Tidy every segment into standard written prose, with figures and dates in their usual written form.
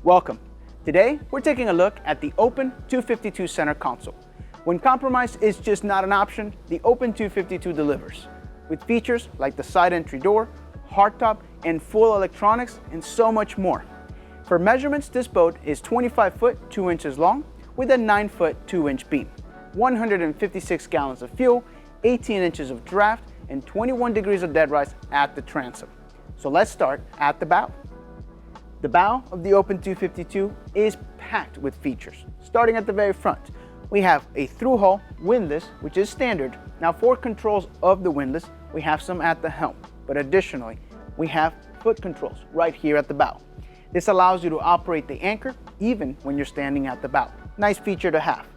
Welcome. Today, we're taking a look at the Open 252 center console. When compromise is just not an option, the Open 252 delivers, with features like the side entry door, hardtop, and full electronics, and so much more. For measurements, this boat is 25 foot 2 inches long with a 9 foot 2 inch beam, 156 gallons of fuel, 18 inches of draft, and 21 degrees of dead rise at the transom. So let's start at the bow. The bow of the Open 252 is packed with features. Starting at the very front, we have a through-hull windlass, which is standard. Now for controls of the windlass, we have some at the helm, but additionally, we have foot controls right here at the bow. This allows you to operate the anchor even when you're standing at the bow. Nice feature to have.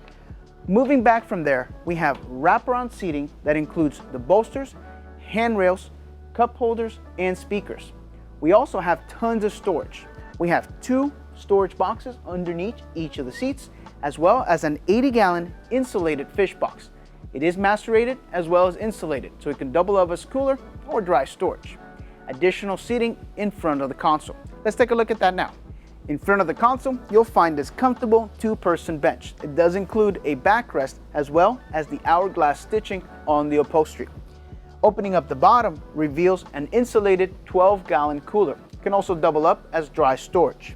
Moving back from there, we have wraparound seating that includes the bolsters, handrails, cup holders, and speakers. We also have tons of storage. We have 2 storage boxes underneath each of the seats, as well as an 80-gallon insulated fish box. It is macerated as well as insulated, so it can double up as cooler or dry storage. Additional seating in front of the console. Let's take a look at that now. In front of the console, you'll find this comfortable 2-person bench. It does include a backrest as well as the hourglass stitching on the upholstery. Opening up the bottom reveals an insulated 12-gallon cooler. It can also double up as dry storage.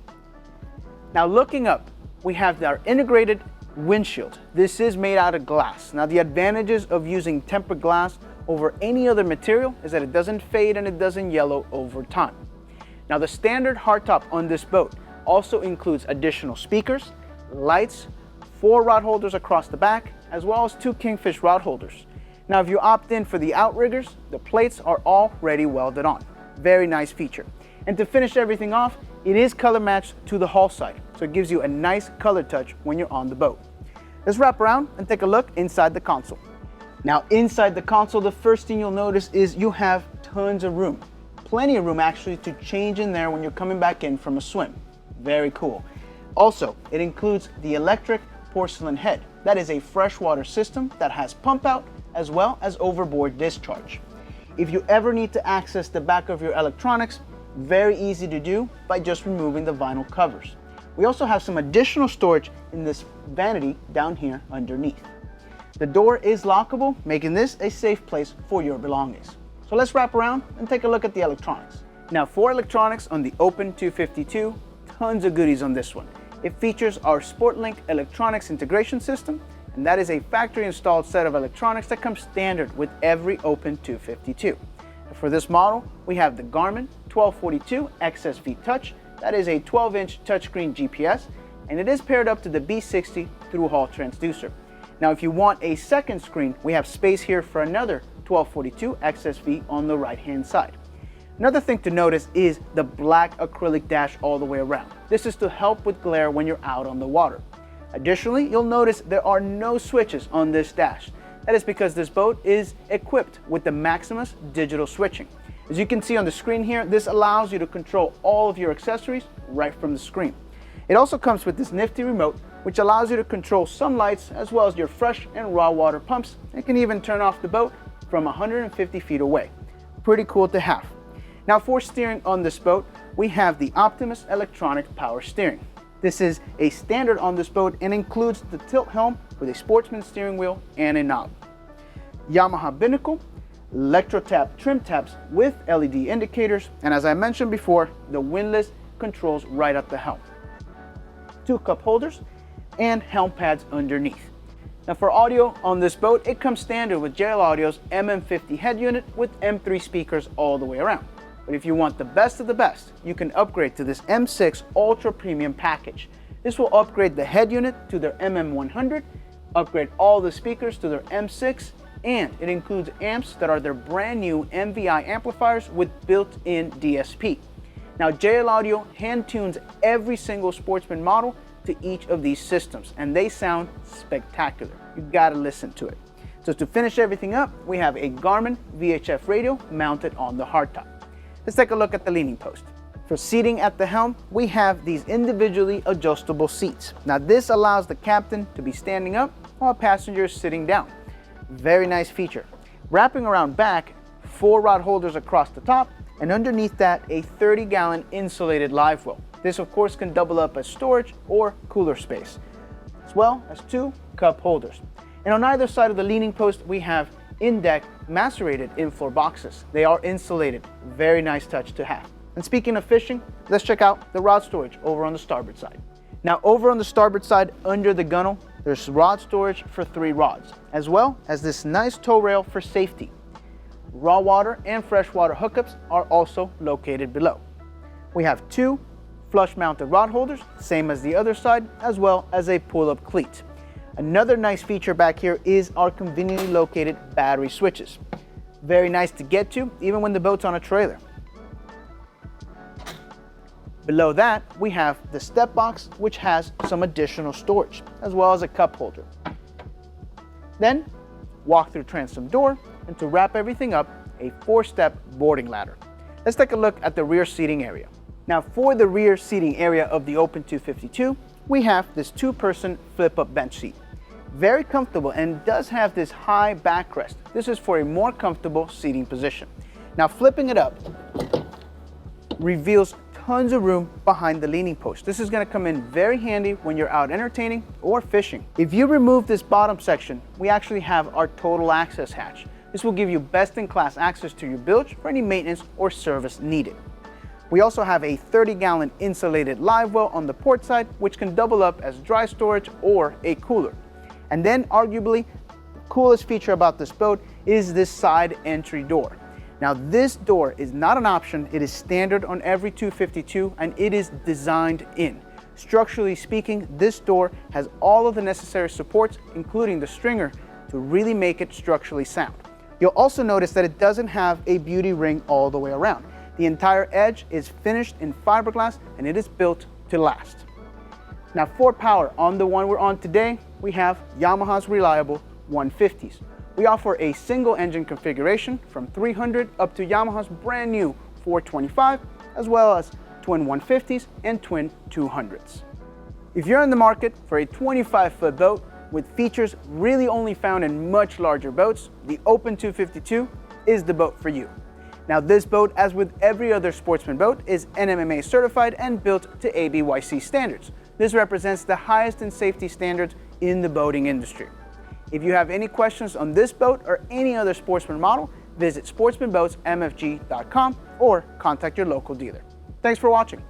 Now looking up, we have our integrated windshield. This is made out of glass. Now the advantages of using tempered glass over any other material is that it doesn't fade and it doesn't yellow over time. Now the standard hardtop on this boat also includes additional speakers, lights, 4 rod holders across the back, as well as 2 Kingfish rod holders. Now if you opt in for the Outriggers, the plates are already welded on. Very nice feature. And to finish everything off, it is color matched to the hull side, so it gives you a nice color touch when you're on the boat. Let's wrap around and take a look inside the console. Now inside the console, the first thing you'll notice is you have tons of room. Plenty of room actually to change in there when you're coming back in from a swim. Very cool. Also, it includes the electric porcelain head. That is a freshwater system that has pump out as well as overboard discharge. If you ever need to access the back of your electronics, very easy to do by just removing the vinyl covers. We also have some additional storage in this vanity down here underneath. The door is lockable, making this a safe place for your belongings. So let's wrap around and take a look at the electronics. Now for electronics on the Open 252, tons of goodies on this one. It features our SportLink electronics integration system, and that is a factory installed set of electronics that comes standard with every Open 252. For this model, we have the Garmin 1242 XSV Touch. That is a 12-inch touchscreen GPS, and it is paired up to the B60 through-hull transducer. Now if you want a second screen, we have space here for another 1242 XSV on the right-hand side. Another thing to notice is the black acrylic dash all the way around. This is to help with glare when you're out on the water. Additionally, you'll notice there are no switches on this dash. That is because this boat is equipped with the Maximus digital switching. As you can see on the screen here, this allows you to control all of your accessories right from the screen. It also comes with this nifty remote, which allows you to control some lights as well as your fresh and raw water pumps. It can even turn off the boat from 150 feet away. Pretty cool to have. Now for steering on this boat, we have the Optimus electronic power steering. This is a standard on this boat and includes the tilt helm with a Sportsman steering wheel and a knob. Yamaha binnacle, electro-tap trim tabs with LED indicators, and as I mentioned before, the windlass controls right at the helm. 2 cup holders and helm pads underneath. Now for audio on this boat, it comes standard with JL Audio's MM50 head unit with M3 speakers all the way around. But if you want the best of the best, you can upgrade to this M6 Ultra Premium package. This will upgrade the head unit to their MM100, upgrade all the speakers to their M6, and it includes amps that are their brand new MVI amplifiers with built-in DSP. Now JL Audio hand tunes every single Sportsman model to each of these systems, and they sound spectacular. You gotta listen to it. So to finish everything up, we have a Garmin Vhf Radio mounted on the hardtop. Let's take a look at the leaning post. For seating at the helm, we have these individually adjustable seats. Now this allows the captain to be standing up while passengers sitting down. Very nice feature. Wrapping around back, 4 rod holders across the top, and underneath that a 30-gallon insulated live well. This of course can double up as storage or cooler space, as well as 2 cup holders. And on either side of the leaning post, we have in-deck macerated in-floor boxes. They are insulated, very nice touch to have. And speaking of fishing, let's check out the rod storage over on the starboard side. Now over on the starboard side, under the gunnel, there's rod storage for 3 rods, as well as this nice tow rail for safety. Raw water and freshwater hookups are also located below. We have 2 flush mounted rod holders, same as the other side, as well as a pull-up cleat. Another nice feature back here is our conveniently located battery switches. Very nice to get to, even when the boat's on a trailer. Below that, we have the step box, which has some additional storage, as well as a cup holder. Then, walk through transom door, and to wrap everything up, a 4-step boarding ladder. Let's take a look at the rear seating area. Now for the rear seating area of the Open 252, we have this 2-person flip-up bench seat. Very comfortable and does have this high backrest. This is for a more comfortable seating position. Now flipping it up reveals tons of room behind the leaning post. This is going to come in very handy when you're out entertaining or fishing. If you remove this bottom section, we actually have our total access hatch. This will give you best-in-class access to your bilge for any maintenance or service needed. We also have a 30-gallon insulated live well on the port side, which can double up as dry storage or a cooler. And then arguably, the coolest feature about this boat is this side entry door. Now this door is not an option, it is standard on every 252 and it is designed in. Structurally speaking, this door has all of the necessary supports, including the stringer, to really make it structurally sound. You'll also notice that it doesn't have a beauty ring all the way around. The entire edge is finished in fiberglass and it is built to last. Now for power on the one we're on today, we have Yamaha's reliable 150s. We offer a single engine configuration from 300 up to Yamaha's brand new 425, as well as twin 150s and twin 200s. If you're in the market for a 25-foot boat with features really only found in much larger boats, the Open 252 is the boat for you. Now this boat, as with every other Sportsman boat, is NMMA certified and built to ABYC standards. This represents the highest in safety standards in the boating industry. If you have any questions on this boat or any other Sportsman model, visit sportsmanboatsmfg.com or contact your local dealer. Thanks for watching.